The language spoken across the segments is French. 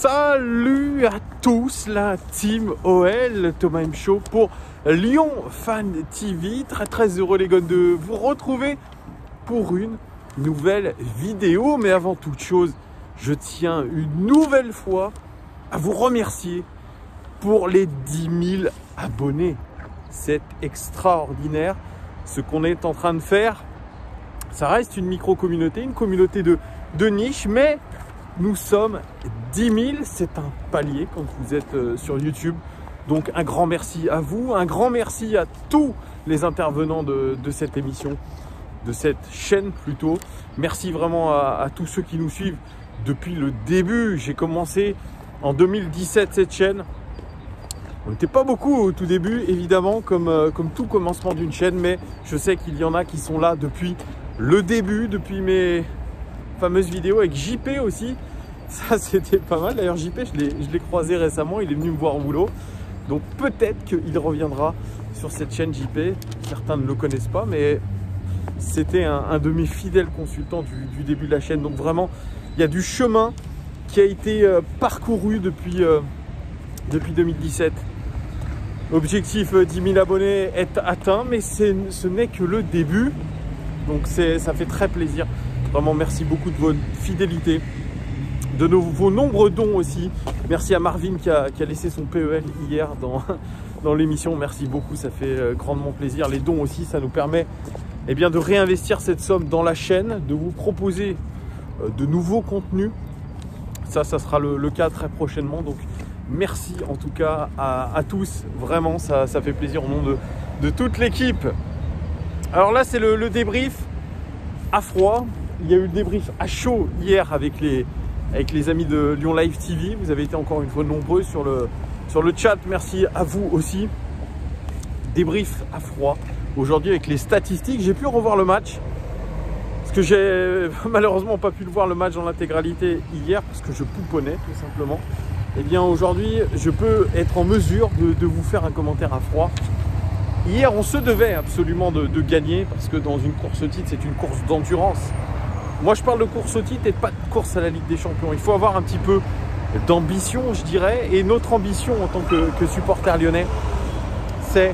Salut à tous, la team OL, Thomas M Show pour Lyon Fan TV. Très heureux les gars de vous retrouver pour une nouvelle vidéo. Mais avant toute chose, je tiens une nouvelle fois à vous remercier pour les 10 000 abonnés. C'est extraordinaire ce qu'on est en train de faire. Ça reste une micro-communauté, une communauté de niche, mais nous sommes 10 000, c'est un palier quand vous êtes sur YouTube. Donc un grand merci à vous, un grand merci à tous les intervenants de cette émission, de cette chaîne plutôt. Merci vraiment à tous ceux qui nous suivent depuis le début. J'ai commencé en 2017 cette chaîne. On n'était pas beaucoup au tout début, évidemment, comme tout commencement d'une chaîne, mais je sais qu'il y en a qui sont là depuis le début, depuis mes fameuses vidéos avec JP aussi. Ça, c'était pas mal. D'ailleurs, JP, je l'ai croisé récemment. Il est venu me voir au boulot. Donc, peut-être qu'il reviendra sur cette chaîne JP. Certains ne le connaissent pas, mais c'était un de mes fidèles consultants du début de la chaîne. Donc, vraiment, il y a du chemin qui a été parcouru depuis 2017. Objectif 10 000 abonnés est atteint, mais ce n'est que le début. Donc, ça fait très plaisir. Vraiment, merci beaucoup de votre fidélité, de vos nombreux dons aussi. Merci à Marvin qui a laissé son PEL hier dans l'émission. Merci beaucoup, ça fait grandement plaisir. Les dons aussi, ça nous permet de réinvestir cette somme dans la chaîne, de vous proposer de nouveaux contenus. Ça sera le cas très prochainement. Donc, merci en tout cas à tous. Vraiment, ça fait plaisir au nom de toute l'équipe. Alors là, c'est le débrief à froid. Il y a eu le débrief à chaud hier avec les amis de Lyon Live TV. Vous avez été encore une fois nombreux sur le chat. Merci à vous aussi. Débrief à froid aujourd'hui avec les statistiques. J'ai pu revoir le match parce que j'ai malheureusement pas pu le voir le match dans l'intégralité hier parce que je pouponnais tout simplement. Et bien aujourd'hui, je peux être en mesure de vous faire un commentaire à froid. Hier, on se devait absolument de gagner parce que dans une course au titre, c'est une course d'endurance. Moi, je parle de course au titre et pas de course à la Ligue des Champions. Il faut avoir un petit peu d'ambition, je dirais. Et notre ambition en tant que supporter lyonnais, c'est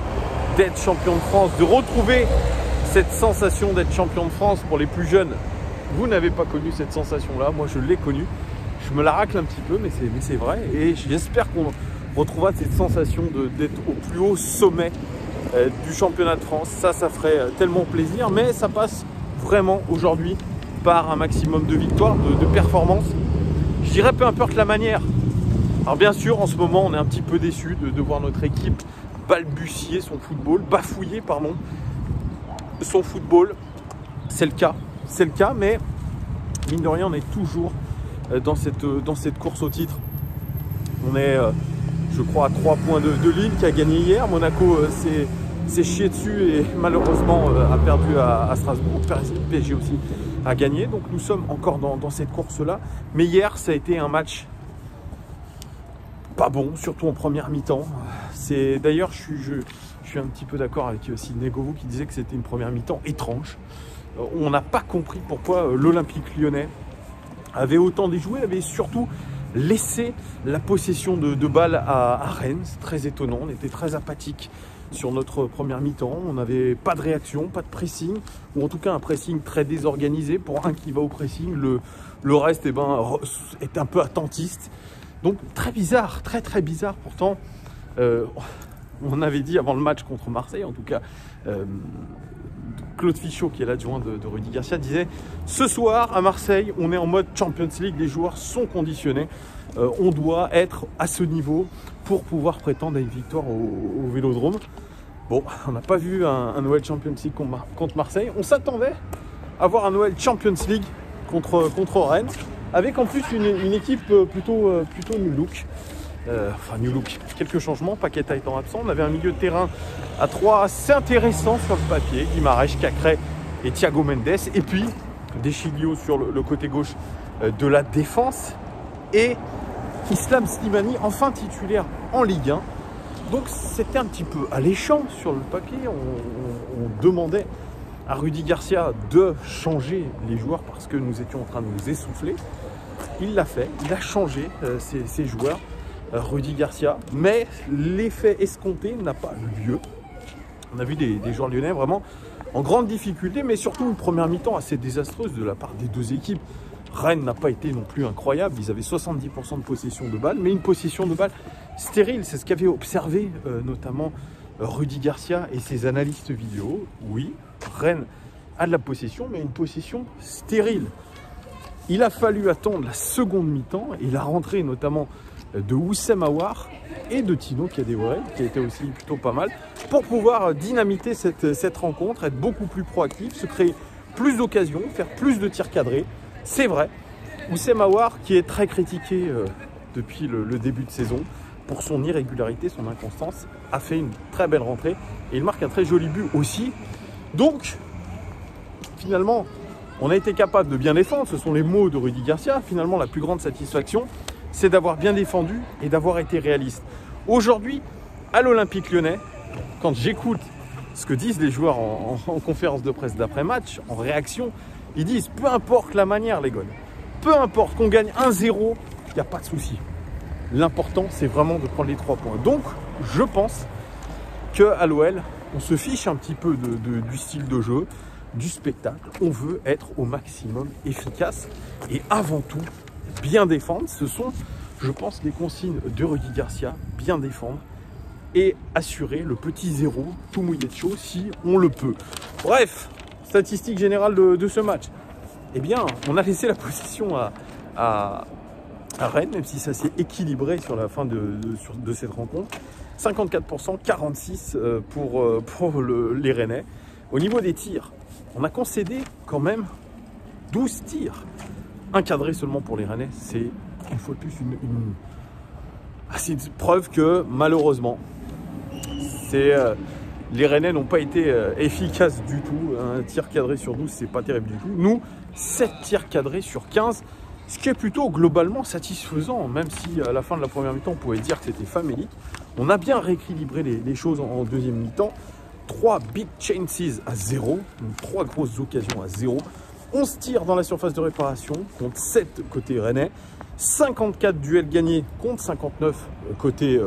d'être champion de France, de retrouver cette sensation d'être champion de France pour les plus jeunes. Vous n'avez pas connu cette sensation-là. Moi, je l'ai connue. Je me la racle un petit peu, mais c'est vrai. Et j'espère qu'on retrouvera cette sensation d'être au plus haut sommet du championnat de France. Ça ferait tellement plaisir. Mais ça passe vraiment aujourd'hui par un maximum de victoires, de performances. Je dirais peu importe la manière. Alors bien sûr, en ce moment, on est un petit peu déçu de voir notre équipe balbutier son football, bafouiller, pardon, son football. C'est le cas, mais mine de rien, on est toujours dans cette course au titre. On est, je crois, à 3 points de Lille qui a gagné hier. Monaco s'est chié dessus et malheureusement a perdu à Strasbourg. PSG aussi a gagné. Donc nous sommes encore dans cette course-là. Mais hier, ça a été un match pas bon, surtout en première mi-temps. D'ailleurs, je suis un petit peu d'accord avec Sidney Govou qui disait que c'était une première mi-temps étrange. On n'a pas compris pourquoi l'Olympique lyonnais avait autant déjoué, avait surtout laissé la possession de balles à Rennes. C'est très étonnant, on était très apathique sur notre première mi-temps. On n'avait pas de réaction, pas de pressing, ou en tout cas un pressing très désorganisé. Pour un qui va au pressing, le reste est un peu attentiste. Donc très bizarre, très bizarre. Pourtant, on avait dit avant le match contre Marseille, en tout cas, Claude Fichot, qui est l'adjoint de Rudy Garcia, disait « Ce soir, à Marseille, on est en mode Champions League, les joueurs sont conditionnés. On doit être à ce niveau pour pouvoir prétendre à une victoire au Vélodrome. » Bon, on n'a pas vu un Noël Champions League contre Marseille. On s'attendait à voir un Noël Champions League contre Rennes, avec en plus une équipe plutôt new look. New look, quelques changements, Paqueta étant absent. On avait un milieu de terrain à 3 assez intéressant sur le papier, Guimarães, Cacré et Thiago Mendes, et puis Deschilio sur le côté gauche de la défense, et Islam Slimani enfin titulaire en Ligue 1. Donc c'était un petit peu alléchant sur le papier. On demandait à Rudy Garcia de changer les joueurs parce que nous étions en train de nous essouffler. il l'a fait, il a changé ses joueurs, Rudy Garcia, mais l'effet escompté n'a pas eu lieu. On a vu des joueurs lyonnais vraiment en grande difficulté, mais surtout une première mi-temps assez désastreuse de la part des deux équipes. Rennes n'a pas été non plus incroyable, ils avaient 70% de possession de balle, mais une possession de balle stérile, c'est ce qu'avait observé notamment Rudy Garcia et ses analystes vidéo. Oui, Rennes a de la possession, mais une possession stérile. Il a fallu attendre la seconde mi-temps et la rentrée notamment de Oussem Aouar et de Tino Kadewere, qui a été aussi plutôt pas mal, pour pouvoir dynamiter cette rencontre, être beaucoup plus proactif, se créer plus d'occasions, faire plus de tirs cadrés. C'est vrai, Oussem Aouar, qui est très critiqué depuis le début de saison pour son irrégularité, son inconstance, a fait une très belle rentrée et il marque un très joli but aussi. Donc, finalement, on a été capable de bien défendre, ce sont les mots de Rudy Garcia. Finalement, la plus grande satisfaction, c'est d'avoir bien défendu et d'avoir été réaliste. Aujourd'hui, à l'Olympique Lyonnais, quand j'écoute ce que disent les joueurs en conférence de presse d'après-match, en réaction, ils disent peu importe la manière, les gars, peu importe qu'on gagne 1-0, il n'y a pas de souci. L'important, c'est vraiment de prendre les 3 points. Donc, je pense qu'à l'OL, on se fiche un petit peu du style de jeu, du spectacle. On veut être au maximum efficace et avant tout, bien défendre. Ce sont, je pense, les consignes de Rudy Garcia, bien défendre et assurer le petit 0, tout mouillé de chaud si on le peut. Bref, statistique générale de ce match. Eh bien, on a laissé la possession à Rennes, même si ça s'est équilibré sur la fin de cette rencontre. 54%, 46% pour les Rennais. Au niveau des tirs, on a concédé quand même 12 tirs. Un cadré seulement pour les Rennais, c'est une fois de plus c'est une preuve que malheureusement, les Rennais n'ont pas été efficaces du tout. Un tir cadré sur 12, c'est pas terrible du tout. Nous, 7 tirs cadrés sur 15, ce qui est plutôt globalement satisfaisant, même si à la fin de la première mi-temps, on pouvait dire que c'était famélique. On a bien rééquilibré les choses en deuxième mi-temps. 3 big chances à 0, donc 3 grosses occasions à 0. 11 tirs dans la surface de réparation, contre 7 côté Rennais. 54 duels gagnés contre 59 côté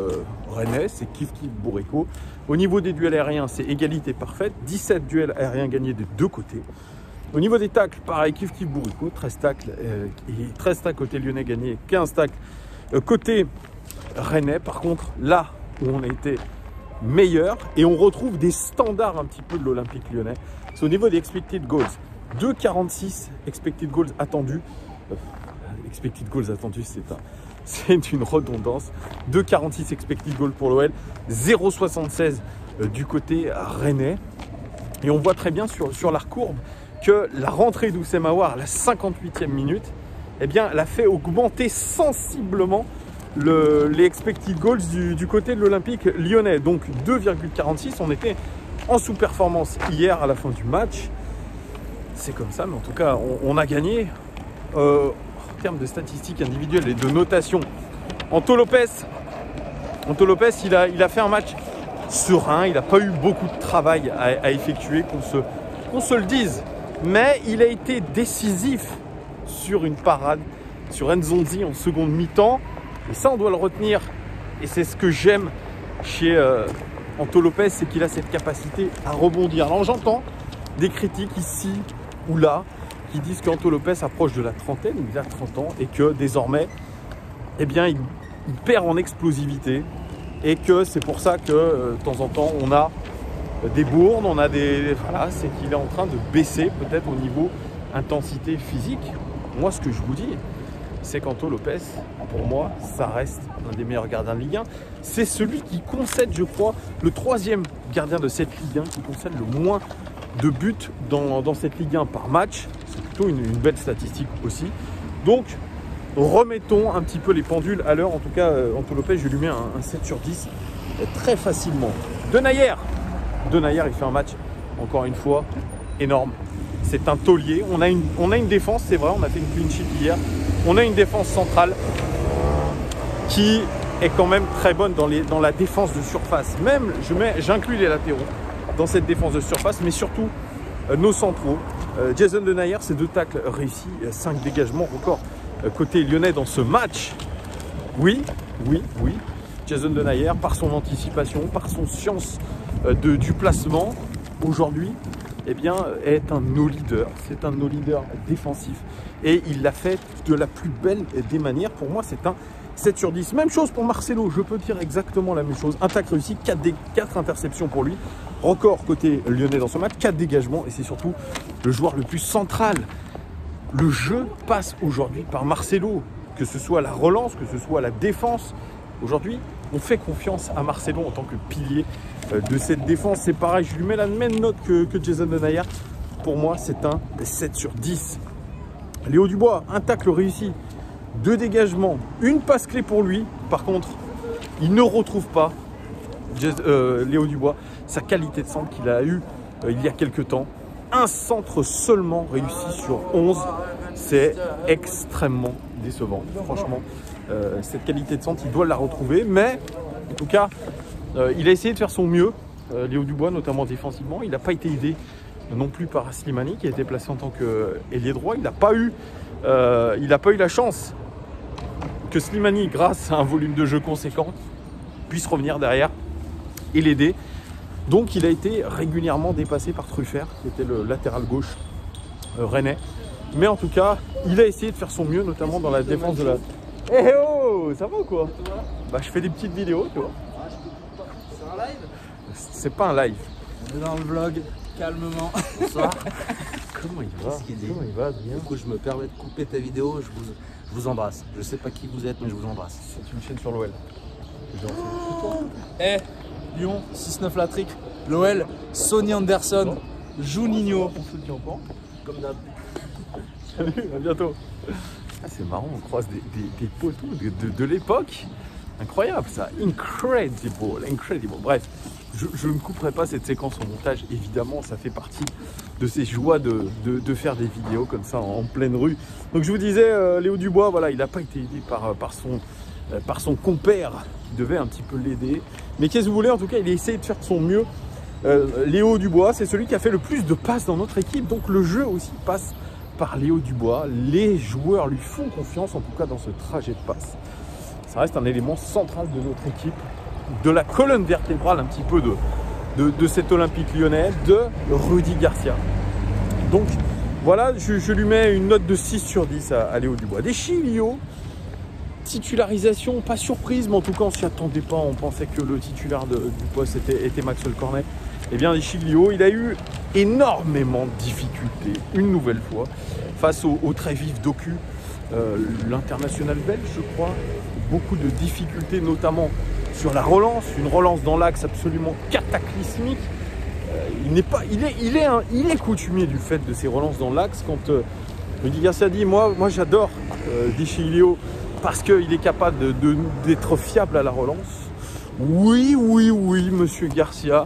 Rennais, c'est kiff-kiff bourrico. Au niveau des duels aériens, c'est égalité parfaite. 17 duels aériens gagnés des deux côtés. Au niveau des tacles, pareil, kiff-kiff bourrico. 13 tacles et 13 tacles côté lyonnais gagnés, 15 tacles côté Rennais. Par contre, là où on a été meilleur et on retrouve des standards un petit peu de l'Olympique Lyonnais, c'est au niveau des expected goals. 2,46 expected goals attendus. Expected goals attendus, c'est une redondance. 2,46 expected goals pour l'OL, 0,76 du côté rennais. Et on voit très bien sur la courbe que la rentrée d'Oussem Aouar à la 58e minute, eh bien, elle a fait augmenter sensiblement les expected goals du côté de l'Olympique Lyonnais. Donc 2,46, on était en sous-performance hier à la fin du match. C'est comme ça, mais en tout cas, on a gagné. En termes de statistiques individuelles et de notation, Anto Lopez, il a fait un match serein. Il n'a pas eu beaucoup de travail à effectuer, qu'on se le dise. Mais il a été décisif sur une parade sur Nzonzi en seconde mi-temps. Et ça, on doit le retenir. Et c'est ce que j'aime chez Anto Lopez, c'est qu'il a cette capacité à rebondir. Alors j'entends des critiques ici ou là qui disent qu'Anto Lopez approche de la trentaine, il a 30 ans, et que désormais, eh bien, il perd en explosivité. Et que c'est pour ça que de temps en temps, on a des bournes, on a des... Voilà, c'est qu'il est en train de baisser peut-être au niveau intensité physique. Moi, ce que je vous dis, c'est qu'Anto Lopez, pour moi, ça reste un des meilleurs gardiens de Ligue 1. C'est celui qui concède, je crois, le 3e gardien de cette Ligue 1 qui concède le moins de buts dans cette Ligue 1 par match. C'est plutôt une belle statistique aussi. Donc, remettons un petit peu les pendules à l'heure. En tout cas, Anto Lopez, je lui mets un 7 sur 10 très facilement. Denayer, il fait un match, encore une fois, énorme. C'est un taulier. On a une défense, c'est vrai, on a fait une clean sheet hier. On a une défense centrale qui est quand même très bonne dans la défense de surface. Même, j'inclus les latéraux dans cette défense de surface, mais surtout nos centraux. Jason Denayer, c'est 2 tacles réussis, 5 dégagements, record côté lyonnais dans ce match. Oui. Jason Denayer, par son anticipation, par son science du placement, aujourd'hui, eh bien, est un no leader. C'est un no leader défensif. Et il l'a fait de la plus belle des manières. Pour moi, c'est un 7 sur 10. Même chose pour Marcelo, je peux dire exactement la même chose. Un tacle réussi, 4 interceptions pour lui. Record côté lyonnais dans ce match, 4 dégagements. Et c'est surtout le joueur le plus central. Le jeu passe aujourd'hui par Marcelo. Que ce soit la relance, que ce soit la défense. Aujourd'hui, on fait confiance à Marcelo en tant que pilier de cette défense. C'est pareil, je lui mets la même note que Jason Denayer. Pour moi, c'est un 7 sur 10. Léo Dubois, un tacle réussi, 2 dégagements, une passe clé pour lui. Par contre, il ne retrouve pas, Léo Dubois, sa qualité de centre qu'il a eu il y a quelques temps. Un centre seulement réussi sur 11. C'est extrêmement décevant. Franchement, cette qualité de centre, il doit la retrouver. Mais, en tout cas, il a essayé de faire son mieux. Léo Dubois, notamment défensivement. Il n'a pas été aidé non plus par Slimani, qui a été placé en tant qu'ailier droit. Il n'a pas eu la chance que Slimani, grâce à un volume de jeu conséquent, puisse revenir derrière et l'aider. Donc, il a été régulièrement dépassé par Truffert, qui était le latéral gauche rennais. Mais en tout cas, il a essayé de faire son mieux, notamment dans la défense de la... Eh oh, ça va ou quoi? Bah, je fais des petites vidéos, tu vois. C'est un live? C'est pas un live. On est dans le vlog, calmement. Bonsoir. Comment il va? Qu'est-ce qu'il dit? Comment il va, bien? Du coup, je me permets de couper ta vidéo. Je vous embrasse. Je sais pas qui vous êtes, mais je vous embrasse. C'est une chaîne sur l'OL. Eh, Lyon, 6-9 la trick. L'OL, Sonny Anderson, Juninho. On se dit encore. Comme d'hab. Salut, à bientôt. Ah, c'est marrant, on croise des poteaux de l'époque. Incroyable ça, incredible. Bref, je ne couperai pas cette séquence au montage, évidemment, ça fait partie de ces joies de faire des vidéos comme ça en pleine rue. Donc je vous disais, Léo Dubois, voilà, il n'a pas été aidé par son compère, qui devait un petit peu l'aider. Mais qu'est-ce que vous voulez, en tout cas, il a essayé de faire de son mieux. Léo Dubois, c'est celui qui a fait le plus de passes dans notre équipe, donc le jeu aussi passe par Léo Dubois. Les joueurs lui font confiance, en tout cas dans ce trajet de passe. Ça reste un élément central de notre équipe, de la colonne vertébrale un petit peu de cet Olympique lyonnais, de Rudy Garcia. Donc voilà, je lui mets une note de 6 sur 10 à Léo Dubois. Des Chilio, titularisation, pas surprise, mais en tout cas on s'y attendait pas, on pensait que le titulaire du poste était Maxwell Cornet. Eh bien, les Chilio, il a eu énormément de difficultés, une nouvelle fois, face au très vif Doku, l'international belge, je crois. Beaucoup de difficultés, notamment sur la relance, une relance dans l'axe absolument cataclysmique. Il est coutumier du fait de ces relances dans l'axe. Quand Rudy Garcia dit, moi j'adore Di Chilio parce qu'il est capable d'être fiable à la relance. Oui, monsieur Garcia.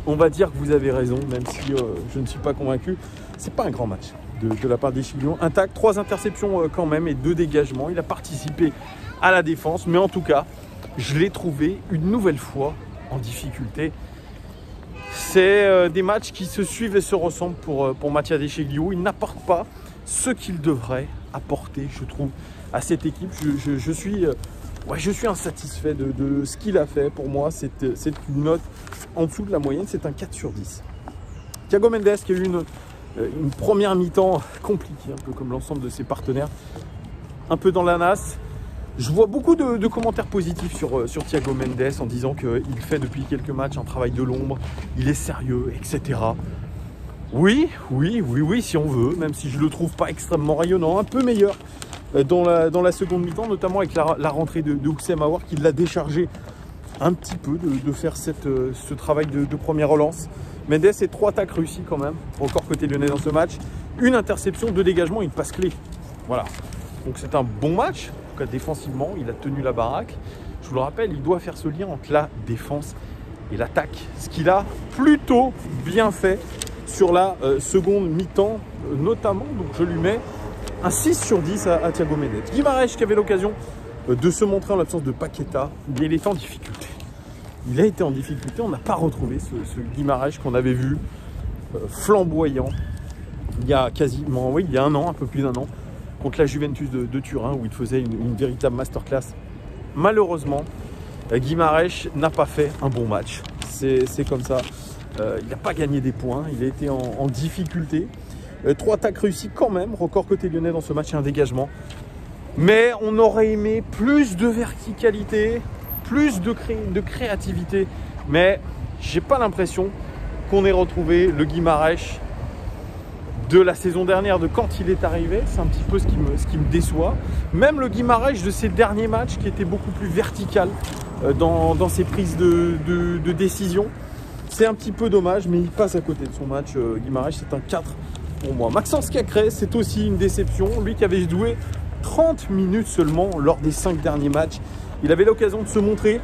On va dire que vous avez raison, même si je ne suis pas convaincu. C'est pas un grand match de la part des Chiliens. Un tac, 3 interceptions quand même et 2 dégagements. Il a participé à la défense, mais en tout cas, je l'ai trouvé une nouvelle fois en difficulté. C'est des matchs qui se suivent et se ressemblent pour Mattia De Sciglio. Il n'apporte pas ce qu'il devrait apporter, je trouve, à cette équipe. Je suis insatisfait de ce qu'il a fait. Pour moi, c'est une note en dessous de la moyenne, c'est un 4 sur 10. Thiago Mendes qui a eu une première mi-temps compliquée, un peu comme l'ensemble de ses partenaires, un peu dans la nasse. Je vois beaucoup de commentaires positifs sur Thiago Mendes en disant qu'il fait depuis quelques matchs un travail de l'ombre, il est sérieux, etc. Oui, si on veut, même si je le trouve pas extrêmement rayonnant, un peu meilleur dans la seconde mi-temps, notamment avec la rentrée de Oussem Aouar qui l'a déchargé un petit peu de faire ce travail de première relance. Mendes, c'est 3 attaques réussies quand même, encore côté lyonnais dans ce match. Une interception, 2 dégagements, une passe clé. Voilà, donc c'est un bon match. En tout cas, défensivement, il a tenu la baraque. Je vous le rappelle, il doit faire ce lien entre la défense et l'attaque, ce qu'il a plutôt bien fait sur la seconde mi-temps notamment. Donc je lui mets un 6 sur 10 à Thiago Mendes. Guimarães qui avait l'occasion de se montrer en l'absence de Paqueta, il était en difficulté. Il a été en difficulté, on n'a pas retrouvé ce Guimarães qu'on avait vu flamboyant il y a quasiment, oui, il y a un an, un peu plus d'un an, contre la Juventus de Turin où il faisait une véritable masterclass. Malheureusement, Guimarães n'a pas fait un bon match. C'est comme ça. Il n'a pas gagné des points. Il a été en difficulté. 3 attaques réussies quand même. Record côté lyonnais dans ce match et un dégagement. Mais on aurait aimé plus de verticalité, plus de créativité. Mais j'ai pas l'impression qu'on ait retrouvé le Guimarães de la saison dernière, de quand il est arrivé. C'est un petit peu ce qui me déçoit. Même le Guimarães de ses derniers matchs qui était beaucoup plus vertical dans ses prises de décision. C'est un petit peu dommage, mais il passe à côté de son match. Guimarães, c'est un 4 pour moi. Maxence Cacré, c'est aussi une déception. Lui qui avait joué 30 minutes seulement lors des 5 derniers matchs. Il avait l'occasion de se montrer.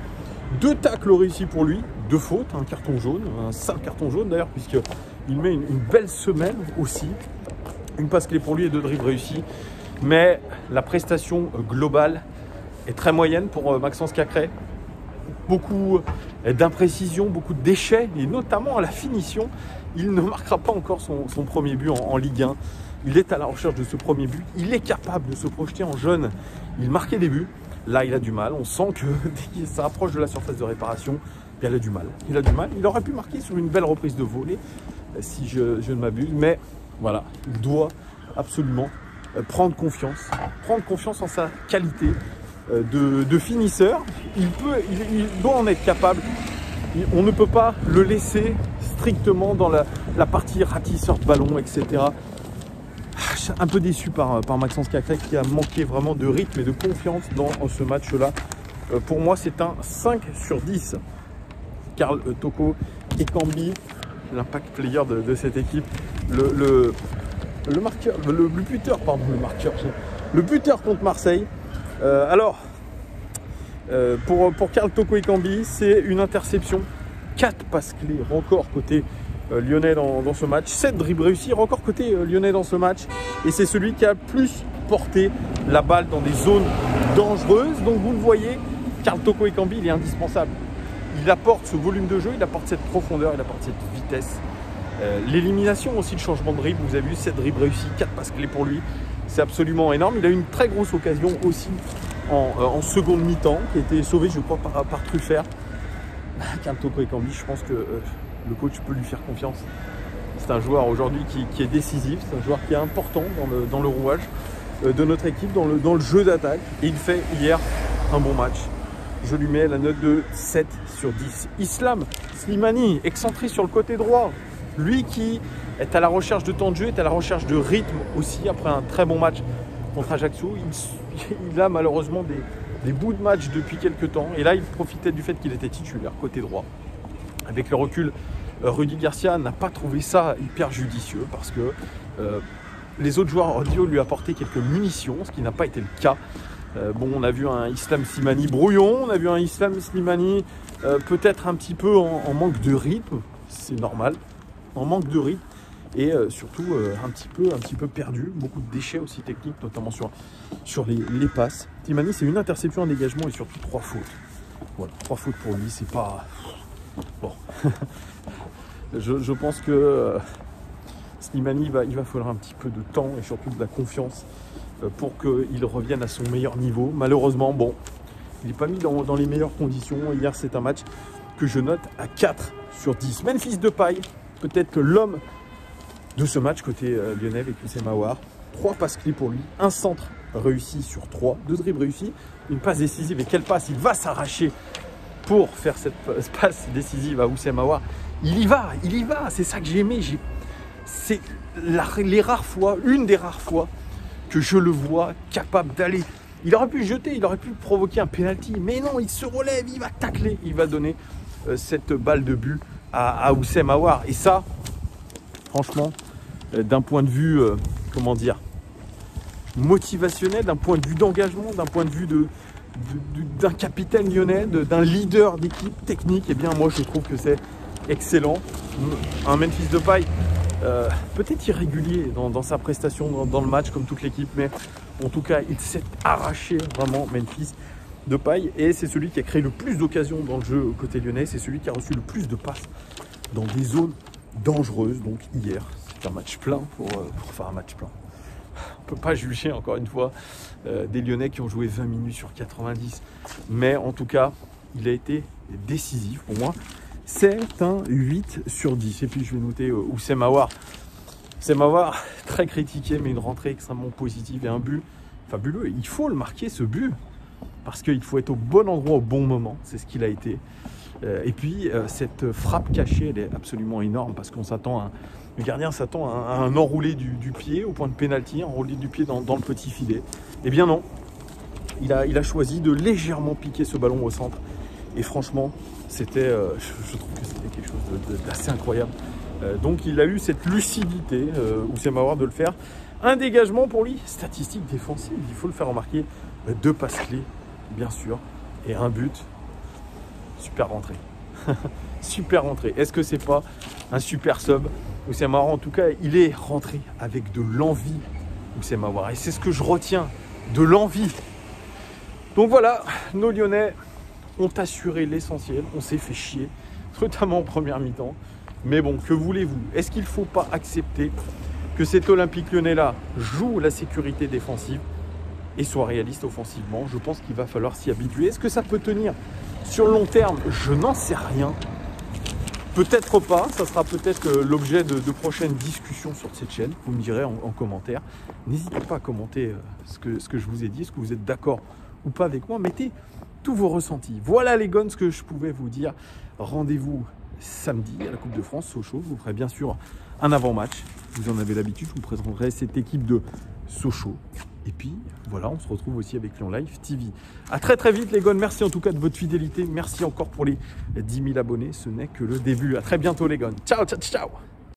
2 tacles réussis pour lui, 2 fautes, un carton jaune, un sale carton jaune d'ailleurs, puisqu'il met une belle semaine aussi. Une passe clé pour lui et 2 dribbles réussis. Mais la prestation globale est très moyenne pour Maxence Cacré. Beaucoup d'imprécisions, beaucoup de déchets, et notamment à la finition. Il ne marquera pas encore son premier but en Ligue 1. Il est à la recherche de ce premier but. Il est capable de se projeter en jeune. Il marquait des buts. Là, il a du mal. On sent que dès que ça approche de la surface de réparation, il a du mal. Il a du mal. Il aurait pu marquer sur une belle reprise de volée, si je ne m'abuse. Mais voilà, il doit absolument prendre confiance en sa qualité de finisseur. Il doit en être capable. On ne peut pas le laisser strictement dans la partie ratisseur de ballon, etc. Je suis un peu déçu par Maxence Cacré qui a manqué vraiment de rythme et de confiance dans ce match-là. Pour moi, c'est un 5 sur 10. Karl Toko Ekambi, l'impact player de cette équipe, le buteur contre Marseille. Pour Karl Toko Ekambi, c'est une interception, 4 passes clés, record côté lyonnais dans ce match, 7 dribbles réussis, record côté lyonnais dans ce match, et c'est celui qui a le plus porté la balle dans des zones dangereuses. Donc vous le voyez, Karl Toko Ekambi, il est indispensable. Il apporte ce volume de jeu, il apporte cette profondeur, il apporte cette vitesse. L'élimination aussi, le changement de dribble, vous avez vu, 7 dribbles réussis, 4 passes clés pour lui, c'est absolument énorme. Il a eu une très grosse occasion aussi en seconde mi-temps, qui a été sauvée, je crois, par Truffert. Karl Toko Ekambi, je pense que le coach peut lui faire confiance. C'est un joueur aujourd'hui qui est décisif, c'est un joueur qui est important dans le rouage de notre équipe, dans le jeu d'attaque. Et il fait hier un bon match. Je lui mets la note de 7 sur 10. Islam Slimani, excentré sur le côté droit. Lui qui est à la recherche de temps de jeu, est à la recherche de rythme aussi après un très bon match contre Ajaccio. Il a malheureusement des bouts de match depuis quelques temps. Et là, il profitait du fait qu'il était titulaire côté droit. Avec le recul, Rudy Garcia n'a pas trouvé ça hyper judicieux parce que les autres joueurs audio lui apportaient quelques munitions, ce qui n'a pas été le cas. On a vu un Islam Slimani brouillon, on a vu un Islam Slimani peut-être un petit peu en manque de rythme, c'est normal, en manque de rythme et surtout un petit peu perdu, beaucoup de déchets aussi techniques, notamment sur les passes. Slimani, c'est une interception, un dégagement et surtout 3 fautes. Voilà, 3 fautes pour lui, c'est pas... Bon, je pense que Slimani, il va falloir un petit peu de temps et surtout de la confiance pour qu'il revienne à son meilleur niveau. Malheureusement, bon, il n'est pas mis dans les meilleures conditions. Hier, c'est un match que je note à 4 sur 10. Memphis Depay, peut-être que l'homme de ce match côté lyonnais avec Houssem Aouar. 3 passes clés pour lui, un centre réussi sur 3, 2 dribbles réussis, une passe décisive. Et quelle passe, il va s'arracher pour faire cette passe décisive à Houssem Aouar. Il y va, c'est ça que j'ai aimé. C'est les rares fois, une des rares fois que je le vois capable d'aller. Il aurait pu jeter, il aurait pu provoquer un penalty, mais non, il se relève, il va tacler, il va donner cette balle de but à Houssem Aouar. Et ça, franchement, d'un point de vue, comment dire, motivationnel, d'un point de vue d'engagement, d'un point de vue d'un capitaine lyonnais, d'un leader d'équipe technique, eh bien moi je trouve que c'est excellent. Un Memphis Depay peut-être irrégulier dans sa prestation dans le match comme toute l'équipe, mais en tout cas il s'est arraché vraiment, Memphis Depay, et c'est celui qui a créé le plus d'occasions dans le jeu côté lyonnais, c'est celui qui a reçu le plus de passes dans des zones dangereuses. Donc hier c'est un match plein pour faire un match plein. ne peut pas juger encore une fois des Lyonnais qui ont joué 20 minutes sur 90. Mais en tout cas, il a été décisif pour moi. C'est un 8 sur 10. Et puis je vais noter Oussem Aouar. Oussem Aouar, très critiqué, mais une rentrée extrêmement positive et un but fabuleux. Il faut le marquer, ce but, parce qu'il faut être au bon endroit au bon moment. C'est ce qu'il a été. Et puis cette frappe cachée, elle est absolument énorme, parce qu'on s'attend à... Le gardien s'attend à un enroulé du pied au point de pénalty, un enroulé du pied dans le petit filet. Eh bien non, il a choisi de légèrement piquer ce ballon au centre. Et franchement, c'était, je trouve que c'était quelque chose d'assez incroyable. Donc il a eu cette lucidité, Oussem Aouar, de le faire. Un dégagement pour lui, statistique défensive, il faut le faire remarquer. 2 passes clés, bien sûr, et un but. Super rentrée. Super rentrée. Est-ce que c'est pas un super sub? Oussem Aouar, en tout cas, il est rentré avec de l'envie, Oussem Aouar. Et c'est ce que je retiens, de l'envie. Donc voilà, nos Lyonnais ont assuré l'essentiel. On s'est fait chier, notamment en première mi-temps. Mais bon, que voulez-vous? Est-ce qu'il ne faut pas accepter que cet Olympique Lyonnais-là joue la sécurité défensive et soit réaliste offensivement? Je pense qu'il va falloir s'y habituer. Est-ce que ça peut tenir sur le long terme? Je n'en sais rien. Peut-être pas, ça sera peut-être l'objet de prochaines discussions sur cette chaîne. Vous me direz en commentaire. N'hésitez pas à commenter ce que je vous ai dit, est-ce que vous êtes d'accord ou pas avec moi. Mettez tous vos ressentis. Voilà les gars, ce que je pouvais vous dire. Rendez-vous samedi à la Coupe de France, Sochaux. Je vous ferai bien sûr un avant-match. Vous en avez l'habitude, je vous présenterai cette équipe de Sochaux. Et puis voilà, on se retrouve aussi avec Lyon Live TV. À très très vite les gars, merci en tout cas de votre fidélité. Merci encore pour les 10 000 abonnés, ce n'est que le début. À très bientôt les gars. Ciao, ciao, ciao.